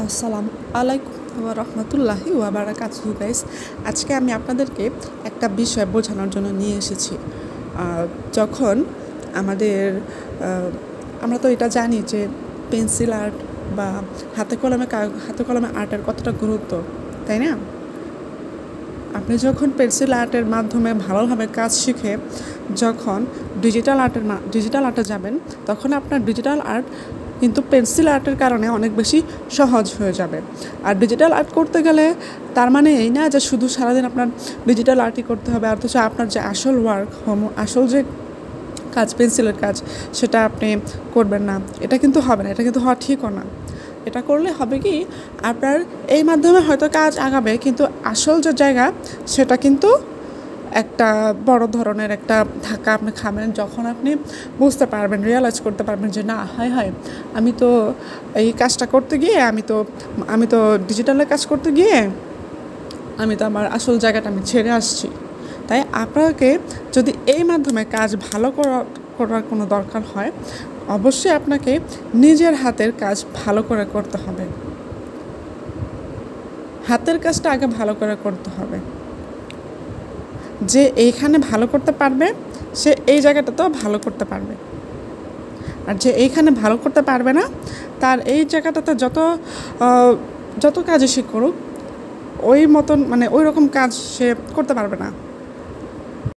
আসসালামু আলাইকুম ওয়া রাহমাতুল্লাহি ওয়া বারাকাতুহু গাইস। আজকে আমি আপনাদেরকে একটা বিষয় বোঝানোর জন্য নিয়ে এসেছি। যখন আমাদের আমরা তো এটা জানি যে পেন্সিল আর্ট বা হাতে কলমে আর্টের কতটা গুরুত্ব, তাই না? আপনি যখন পেন্সিল আর্টের মাধ্যমে ভালোভাবে কাজ শিখে যখন ডিজিটাল আর্টে যাবেন, তখন আপনার ডিজিটাল আর্ট কিন্তু পেন্সিল আর্টের কারণে অনেক বেশি সহজ হয়ে যাবে। আর ডিজিটাল আর্ট করতে গেলে তার মানে এই না যে শুধু সারাদিন আপনার ডিজিটাল আর্টই করতে হবে, অথচ আপনার যে আসল আসল যে কাজ, পেন্সিলের কাজ, সেটা আপনি করবেন না। এটা কিন্তু হবে না, এটা কিন্তু হওয়া ঠিকও না। এটা করলে হবে কি, আপনার এই মাধ্যমে হয়তো কাজ আগাবে, কিন্তু আসল যে জায়গা সেটা কিন্তু একটা বড় ধরনের একটা ধাক্কা আপনি খাবেন, যখন আপনি বুঝতে পারবেন, রিয়ালাইজ করতে পারবেন যে না, হায় আমি তো এই কাজটা করতে গিয়ে আমি তো ডিজিটালের কাজ করতে গিয়ে আমি তো আমার আসল জায়গাটা আমি ছেড়ে আসছি। তাই আপনাকে যদি এই মাধ্যমে কাজ ভালো করার কোনো দরকার হয়, অবশ্যই আপনাকে নিজের হাতের কাজ ভালো করে করতে হবে। হাতের কাজটা আগে ভালো করে করতে হবে। যে এইখানে ভালো করতে পারবে সে এই জায়গাটাতেও ভালো করতে পারবে, আর যে এইখানে ভালো করতে পারবে না তার এই জায়গাটাতে যত কাজই সে করুক ওই মতন, মানে ওই রকম কাজ সে করতে পারবে না।